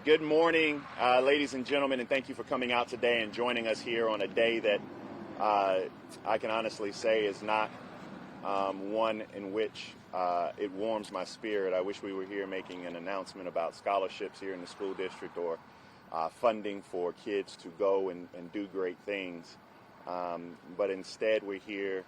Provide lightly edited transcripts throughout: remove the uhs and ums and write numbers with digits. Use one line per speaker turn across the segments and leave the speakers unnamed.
Good morning, ladies and gentlemen, and thank you for coming out today and joining us here on a day that I can honestly say is not one in which it warms my spirit. I wish we were here making an announcement about scholarships here in the school district or funding for kids to go and do great things. But instead, we're here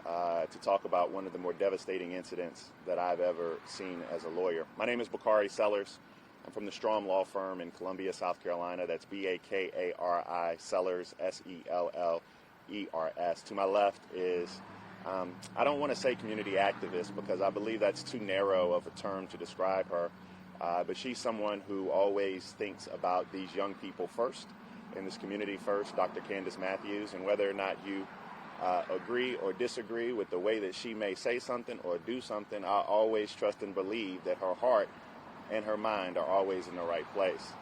to talk about one of the more devastating incidents that I've ever seen as a lawyer. My name is Bakari Sellers. I'm from the Strom Law Firm in Columbia, South Carolina. That's Bakari Sellers, Sellers. To my left is, I don't want to say community activist because I believe that's too narrow of a term to describe her. But she's someone who always thinks about these young people first, in this community first, Dr. Candace Matthews. And whether or not you agree or disagree with the way that she may say something or do something, I always trust and believe that her heart and her mind are always in the right place.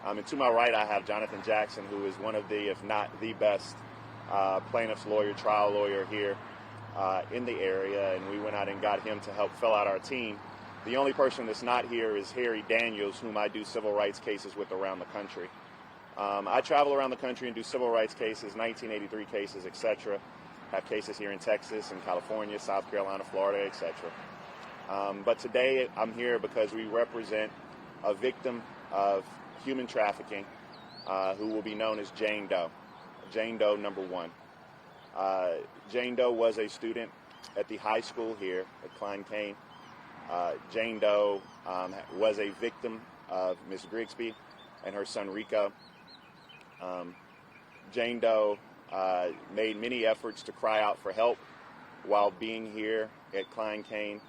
And to my right, I have Jonathan Jackson, who is one of the, if not the best plaintiff's lawyer, trial lawyer here in the area, and we went out and got him to help fill out our team. The only person that's not here is Harry Daniels, whom I do civil rights cases with around the country. I travel around the country and do civil rights cases, 1983 cases, etc. Have cases here in Texas and California, South Carolina, Florida, etc. But today I'm here because we represent a victim of human trafficking who will be known as Jane Doe. Jane Doe number one. Jane Doe was a student at the high school here at Klein ISD. Jane Doe was a victim of Miss Grigsby and her son Rico. Jane Doe made many efforts to cry out for help while being here at Klein ISD.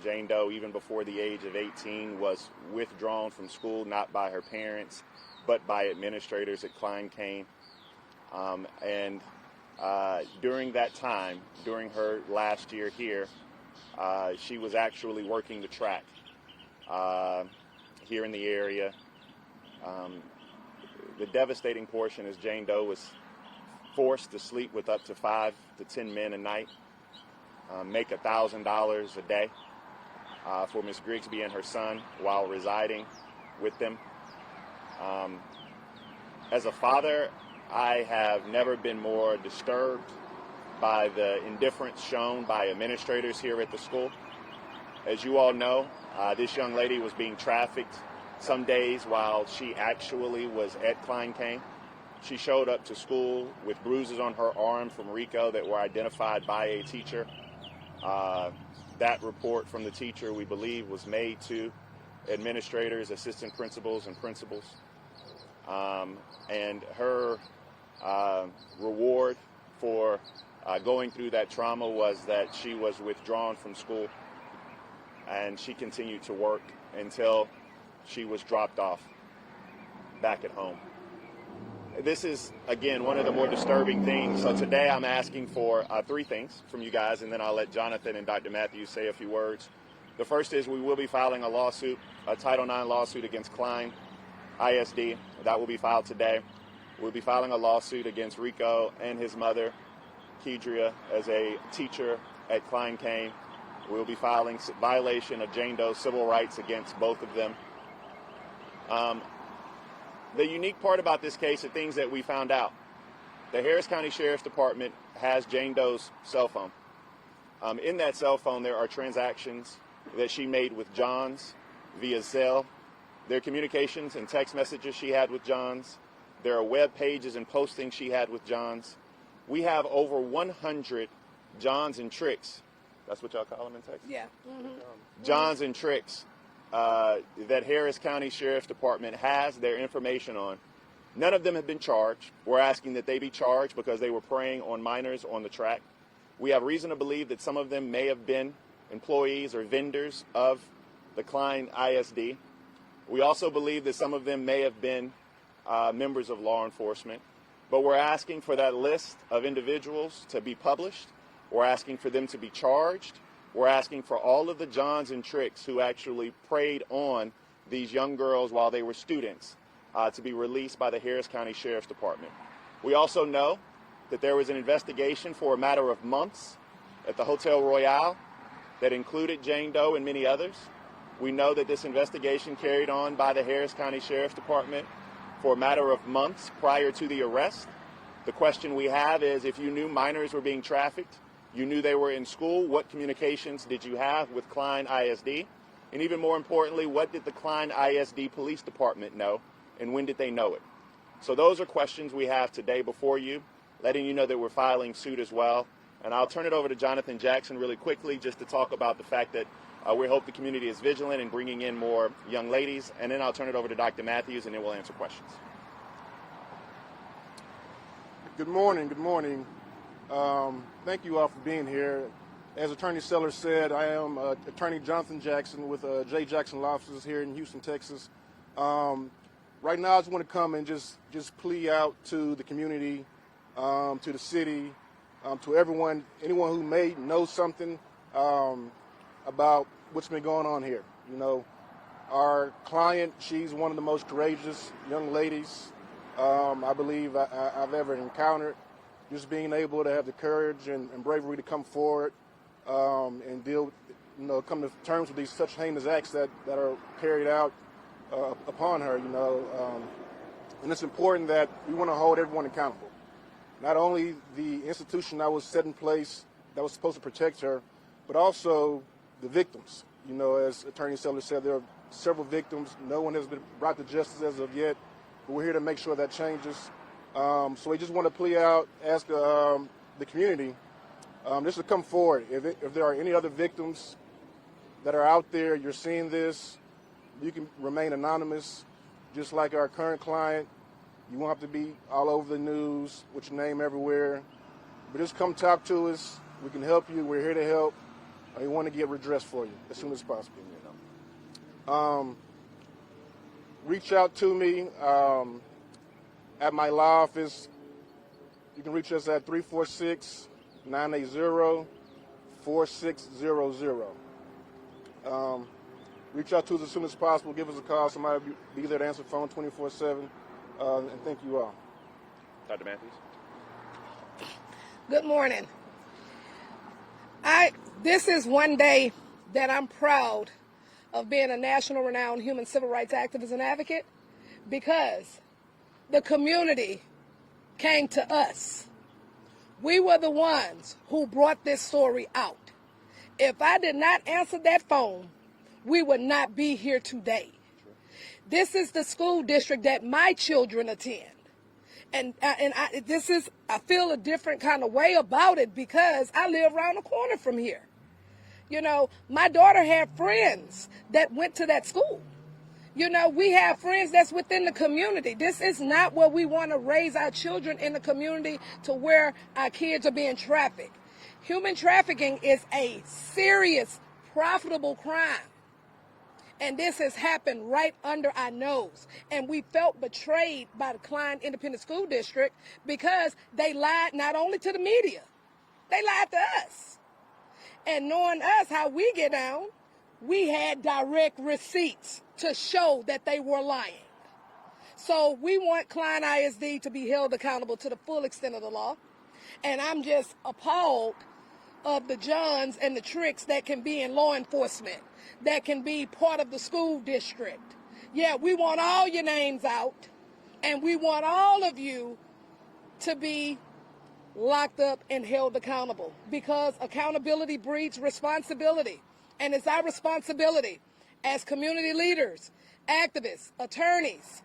Jane Doe, even before the age of 18, was withdrawn from school, not by her parents, but by administrators at Klein ISD. During that time, during her last year here, she was actually working the track here in the area. The devastating portion is Jane Doe was forced to sleep with up to 5 to 10 men a night, make $1,000 a day for Miss Grigsby and her son while residing with them. As a father, I have never been more disturbed by the indifference shown by administrators here at the school. As you all know, this young lady was being trafficked some days while she actually was at Klein ISD. She showed up to school with bruises on her arm from Rico that were identified by a teacher. That report from the teacher, we believe, was made to administrators, assistant principals, and principals. And her reward for going through that trauma was that she was withdrawn from school, and she continued to work until she was dropped off back at home. This is, again, one of the more disturbing things. So today I'm asking for 3 things from you guys, and then I'll let Jonathan and Dr. Matthews say a few words. The first is we will be filing a lawsuit, a Title IX lawsuit against Klein ISD. That will be filed today. We'll be filing a lawsuit against Rico and his mother, Kedria, as a teacher at Klein ISD. We'll be filing violation of Jane Doe's civil rights against both of them. The unique part about this case are things that we found out. The Harris County Sheriff's Department has Jane Doe's cell phone. In that cell phone, there are transactions that she made with Johns via Zelle. There are communications and text messages she had with Johns. There are web pages and postings she had with Johns. We have over 100 Johns and tricks. That's what y'all call them in Texas?
Yeah.
Johns and tricks that Harris County Sheriff's Department has their information on. None of them have been charged. We're asking that they be charged because they were preying on minors on the track. We have reason to believe that some of them may have been employees or vendors of the Klein ISD. We also believe that some of them may have been members of law enforcement. But we're asking for that list of individuals to be published. We're asking for them to be charged. We're asking for all of the Johns and tricks who actually preyed on these young girls while they were students to be released by the Harris County Sheriff's Department. We also know that there was an investigation for a matter of months at the Hotel Royale that included Jane Doe and many others. We know that this investigation carried on by the Harris County Sheriff's Department for a matter of months prior to the arrest. The question we have is, if you knew minors were being trafficked, you knew they were in school, what communications did you have with Klein ISD? And even more importantly, what did the Klein ISD Police Department know, and when did they know it? So those are questions we have today before you, letting you know that we're filing suit as well. And I'll turn it over to Jonathan Jackson really quickly just to talk about the fact that we hope the community is vigilant in bringing in more young ladies. And then I'll turn it over to Dr. Matthews, and then we'll answer questions.
Good morning. Good morning. Thank you all for being here. As Attorney Sellers said, I am Attorney Jonathan Jackson with J. Jackson Law Offices here in Houston, Texas. Right now, I just want to come and just plea out to the community, to the city, to everyone, anyone who may know something about what's been going on here. You know, our client, she's one of the most courageous young ladies I believe I've ever encountered. Just being able to have the courage and bravery to come forward and deal, come to terms with these such heinous acts that are carried out upon her, and it's important that we want to hold everyone accountable. Not only the institution that was set in place that was supposed to protect her, but also the victims. As Attorney Sellers said, there are several victims. No one has been brought to justice as of yet, but we're here to make sure that changes. So we just want to plea out, ask the community just to come forward. If there are any other victims that are out there, you're seeing this, you can remain anonymous, just like our current client. You won't have to be all over the news with your name everywhere. But just come talk to us. We can help you. We're here to help. We want to get redress for you as soon as possible. Reach out to me at my law office. You can reach us at 346-980-4600. Reach out to us as soon as possible. Give us a call. Somebody will be there to answer the phone 24/7. And thank you all.
Dr. Matthews.
Good morning. This is one day that I'm proud of being a national renowned human civil rights activist and advocate, because the community came to us. We were the ones who brought this story out. If I did not answer that phone, we would not be here today. This is the school district that my children attend. And I feel a different kind of way about it because I live around the corner from here. My daughter had friends that went to that school. We have friends that's within the community. This is not where we want to raise our children in the community, to where our kids are being trafficked. Human trafficking is a serious, profitable crime. And this has happened right under our nose. And we felt betrayed by the Klein Independent School District because they lied not only to the media, they lied to us. And knowing us, how we get down, we had direct receipts to show that they were lying. So we want Klein ISD to be held accountable to the full extent of the law. And I'm just appalled of the Johns and the tricks that can be in law enforcement, that can be part of the school district. Yeah, we want all your names out, and we want all of you to be locked up and held accountable, because accountability breeds responsibility. And it's our responsibility as community leaders, activists, attorneys,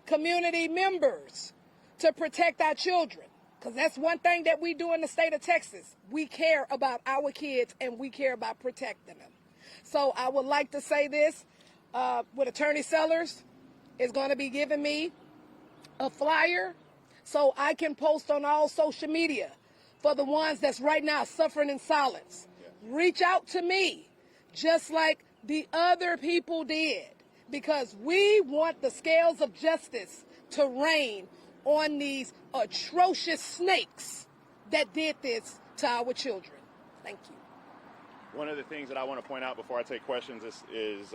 community members to protect our children. Because that's one thing that we do in the state of Texas. We care about our kids, and we care about protecting them. So I would like to say this, with Attorney Sellers is going to be giving me a flyer so I can post on all social media for the ones that's right now suffering in silence. Reach out to me, just like the other people did, because we want the scales of justice to reign on these atrocious snakes that did this to our children. Thank you.
One of the things that I want to point out before I take questions is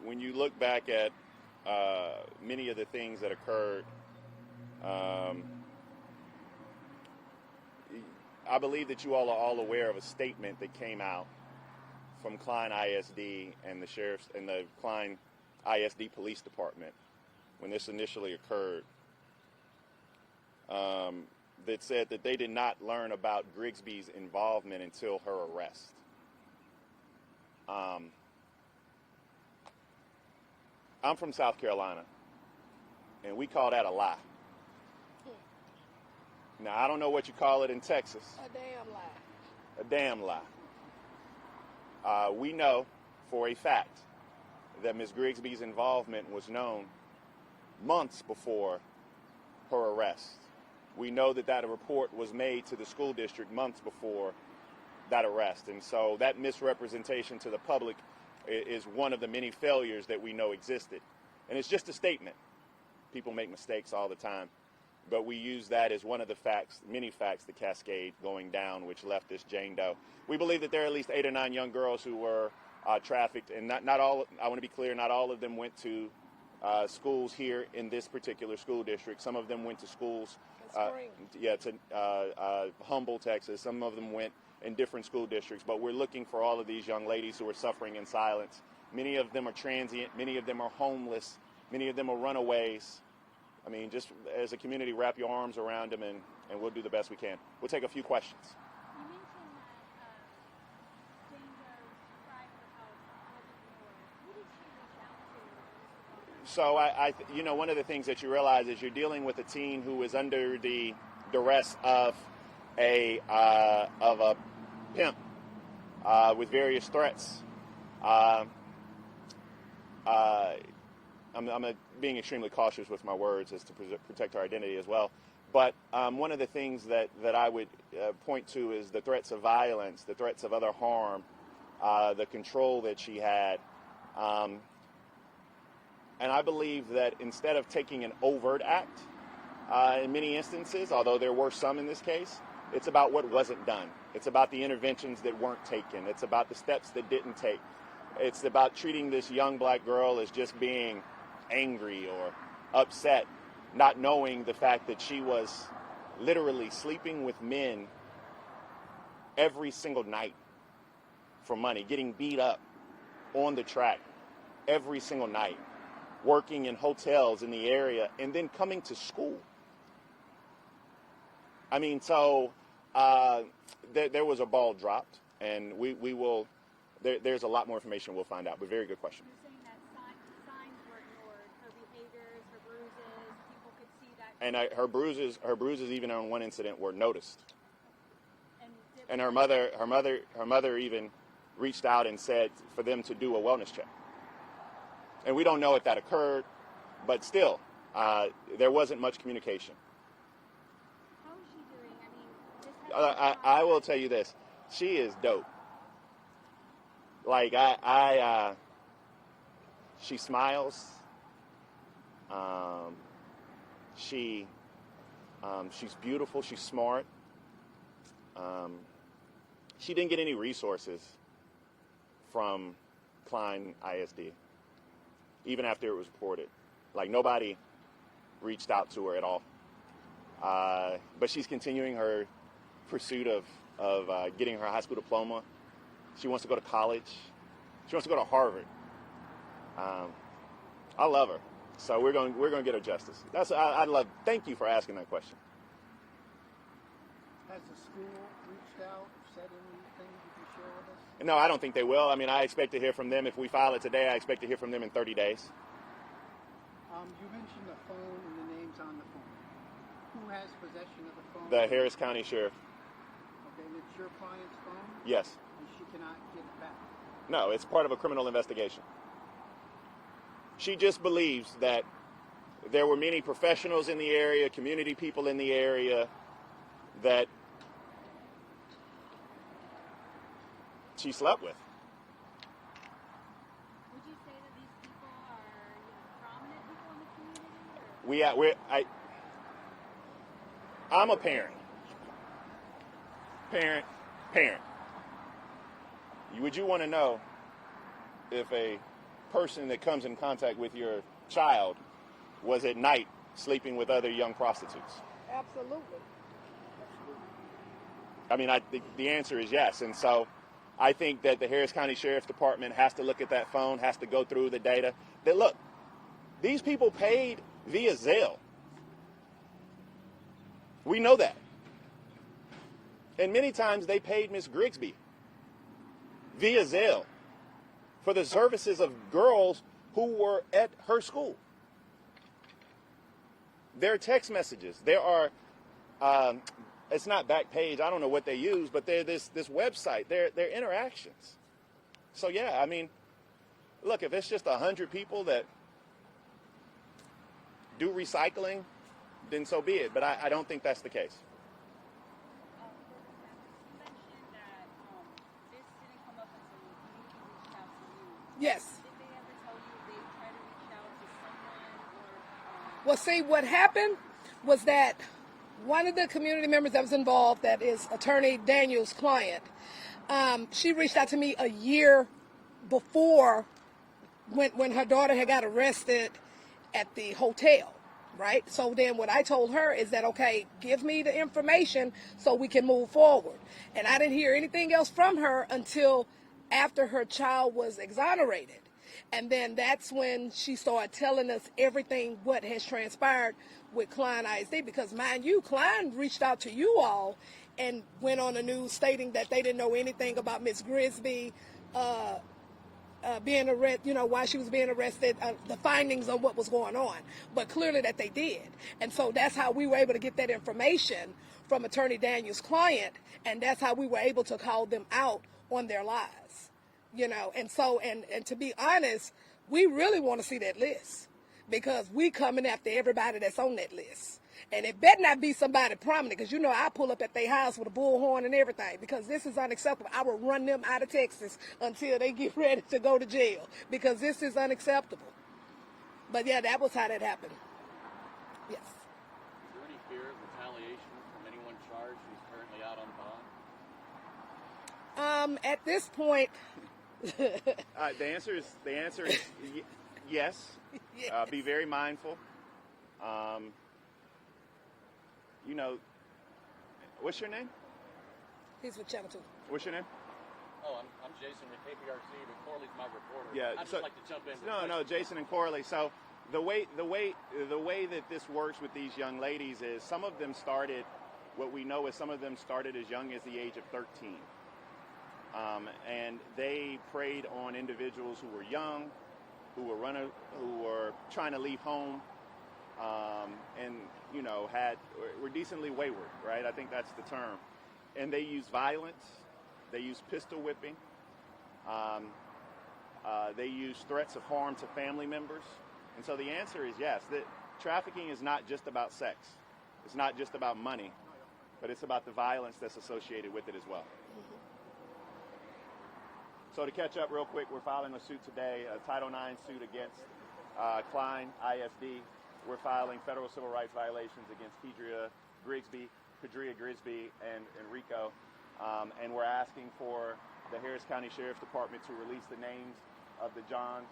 when you look back at many of the things that occurred, I believe that you all are all aware of a statement that came out from Klein ISD and the sheriff's and the Klein ISD police department when this initially occurred, that said that they did not learn about Grigsby's involvement until her arrest. I'm from South Carolina, and we call that a lie. Now, I don't know what you call it in Texas.
A damn lie.
A damn lie. We know for a fact that Ms. Grigsby's involvement was known months before her arrest. We know that that report was made to the school district months before that arrest. And so that misrepresentation to the public is one of the many failures that we know existed. And it's just a statement. People make mistakes all the time. But we use that as one of the facts, many facts that cascade going down, which left this Jane Doe. We believe that there are at least 8 or 9 young girls who were trafficked, and not all, I want to be clear, not all of them went to schools here in this particular school district. Some of them went to schools, to Humble, Texas. Some of them went in different school districts. But we're looking for all of these young ladies who are suffering in silence. Many of them are transient. Many of them are homeless. Many of them are runaways. I mean, just as a community, wrap your arms around them, and we'll do the best we can. We'll take a few questions.
You mentioned that Jane Doe described her house wasn't yours. Who did she reach out to?
So, one of the things that you realize is you're dealing with a teen who is under the duress of a pimp with various threats. I'm being extremely cautious with my words as to protect our identity as well. But one of the things that I would point to is the threats of violence, the threats of other harm, the control that she had. And I believe that instead of taking an overt act, in many instances, although there were some in this case, it's about what wasn't done. It's about the interventions that weren't taken. It's about the steps that didn't take. It's about treating this young black girl as just being angry or upset, not knowing the fact that she was literally sleeping with men every single night for money, getting beat up on the track every single night, working in hotels in the area, and then coming to school. I mean, so there was a ball dropped, and we will, there's a lot more information we'll find out, but very good question.
You're saying that signs were ignored, her behaviors, her bruises, people could see that.
And her bruises even on one incident were noticed. And her mother even reached out and said for them to do a wellness check. And we don't know if that occurred, but still, there wasn't much communication.
How is she doing? I mean,
I will tell you this: she is dope. Like she smiles. She's beautiful. She's smart. She didn't get any resources from Klein ISD, even after it was reported. Like, nobody reached out to her at all. But she's continuing her pursuit of getting her high school diploma. She wants to go to college. She wants to go to Harvard. I love her. So we're going to get her justice. Thank you for asking that question.
Has the school reached out, said anything you can share with us?
No, I don't think they will. I mean, I expect to hear from them. If we file it today, I expect to hear from them in 30 days.
You mentioned the phone and the names on the phone. Who has possession of the phone?
The Harris County Sheriff.
Okay, and it's your client's phone?
Yes.
And she cannot get it back?
No, it's part of a criminal investigation. She just believes that there were many professionals in the area, community people in the area, that she slept with.
would you say that these people are prominent people in the community?
I'm a parent. Parent. Would you want to know if a person that comes in contact with your child was at night sleeping with other young prostitutes?
Absolutely.
I mean, the answer is yes. And so I think that the Harris County Sheriff's Department has to look at that phone, has to go through the data. That look, these people paid via Zelle. We know that. And many times they paid Miss Grigsby via Zelle for the services of girls who were at her school. There are text messages. There are, it's not Backpage, I don't know what they use, but they're this website, they're interactions. So yeah, I mean, look, if it's just 100 people that do recycling, then so be it. But I don't think that's the case.
You mentioned that this didn't come up until you reached out to you.
Yes.
Did they ever tell you they tried to reach out to someone or?
Well, see, what happened was that one of the community members that was involved, that is Attorney Daniel's client, she reached out to me a year before when her daughter had got arrested at the hotel, right? So then what I told her is that, okay, give me the information so we can move forward. And I didn't hear anything else from her until after her child was exonerated. And then that's when she started telling us everything what has transpired with Klein ISD, because mind you, Klein reached out to you all and went on the news stating that they didn't know anything about Miss Grigsby being arrested, why she was being arrested, the findings on what was going on, but clearly that they did. And so that's how we were able to get that information from Attorney Daniel's client, and that's how we were able to call them out on their lies, and so, and to be honest, we really want to see that list, because we coming after everybody that's on that list. And it better not be somebody prominent, because I pull up at their house with a bullhorn and everything, because this is unacceptable. I will run them out of Texas until they get ready to go to jail, because this is unacceptable. But yeah, that was how that happened. Yes.
Is there any fear of retaliation from anyone charged who's currently out on bond?
At this point,
The answer is yes.
yes.
Be very mindful. What's your name?
He's with Channel 2.
What's your name?
Oh, I'm Jason with KPRC, but Corley's my reporter.
Yeah,
I'd just like to jump in.
No, Jason and Corley. So the way that this works with these young ladies is some of them started. What we know is some of them started as young as the age of 13, and they preyed on individuals who were young, who were trying to leave home, and were decently wayward, right? I think that's the term. And they use violence, they use pistol whipping, they use threats of harm to family members. And so the answer is yes. That trafficking is not just about sex. It's not just about money, but it's about the violence that's associated with it as well. So to catch up real quick, we're filing a suit today, a Title IX suit against Klein ISD. We're filing federal civil rights violations against Kadria Grigsby, and Enrico. And we're asking for the Harris County Sheriff's Department to release the names of the Johns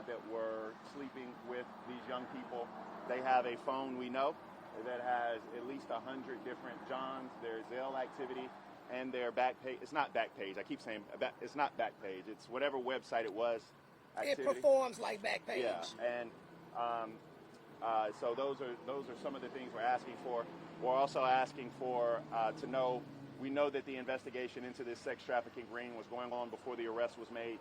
that were sleeping with these young people. They have a phone, we know, that has at least 100 different Johns. There's Zelle activity, and their Backpage. It's not Backpage. I keep saying it's not Backpage. It's whatever website it was. Activity.
It performs like Backpage.
Yeah, and so those are some of the things we're asking for. We're also asking for to know. We know that the investigation into this sex trafficking ring was going on before the arrest was made.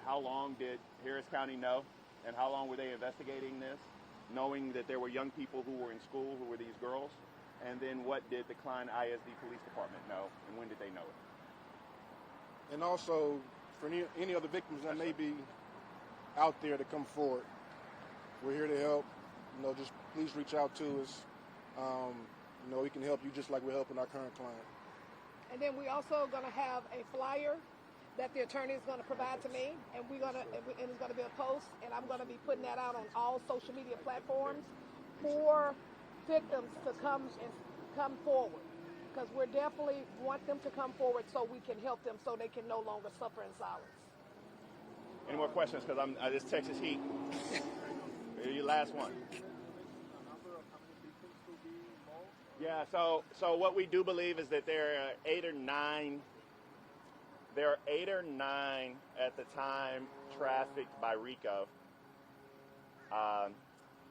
How long did Harris County know, and how long were they investigating this, knowing that there were young people who were in school who were these girls? And then what did the Klein ISD Police Department know, and when did they know it?
And also, for any other victims that may be out there to come forward, we're here to help. Just please reach out to us. We can help you just like we're helping our current client.
And then we also going to have a flyer that the attorney is going to provide to me, and it's going to be a post, and I'm going to be putting that out on all social media platforms for victims to come forward, because we definitely want them to come forward so we can help them, so they can no longer suffer in silence.
Any more questions? Because this Texas heat. Your last one. Yeah, so what we do believe is that there are 8 or 9 There are 8 or 9 at the time trafficked by RICO.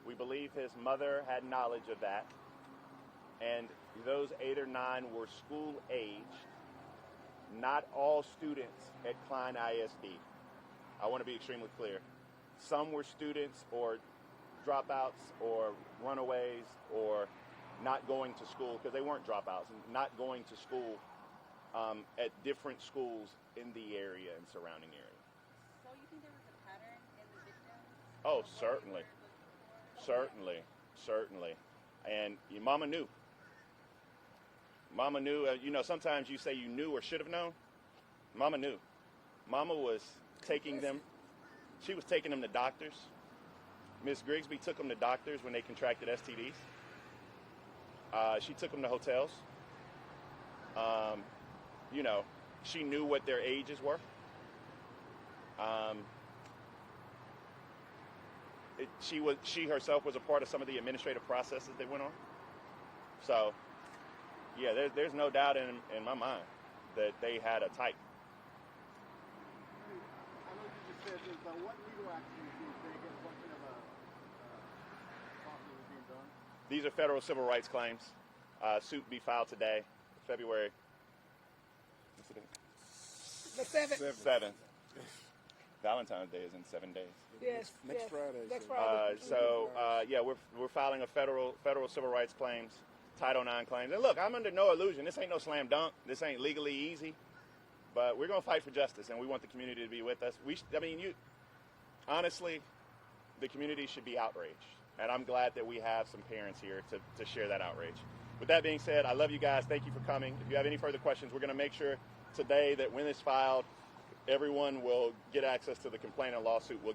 We believe his mother had knowledge of that, and those 8 or 9 were school aged. Not all students at Klein ISD. I want to be extremely clear. Some were students or dropouts or runaways or not going to school, because they weren't dropouts, not going to school at different schools in the area and surrounding areas.
So you think there was a pattern in the victims?
Oh,
Of what they
certainly.
were looking for?
Certainly. And your mama knew. Mama knew. Sometimes you say you knew or should have known. Mama knew. Mama was taking them. She was taking them to doctors. Miss Grigsby took them to doctors when they contracted STDs. She took them to hotels. She knew what their ages were. She herself was a part of some of the administrative processes that went on. So, yeah, there's no doubt in my mind that they had a type.
I know you just said this, but what legal action is being taken? What kind of process is being done?
These are federal civil rights claims. Suit be filed today, February. What's the date?
The 7th.
7th. Valentine's Day is in 7 days.
Yes.
Next Friday.
Next Friday.
We're filing a federal civil rights claims, Title IX claims. And look, I'm under no illusion. This ain't no slam dunk. This ain't legally easy. But we're going to fight for justice, and we want the community to be with us. Honestly, the community should be outraged. And I'm glad that we have some parents here to share that outrage. With that being said, I love you guys. Thank you for coming. If you have any further questions, we're going to make sure today that when it's filed, everyone will get access to the complaint and lawsuit. We'll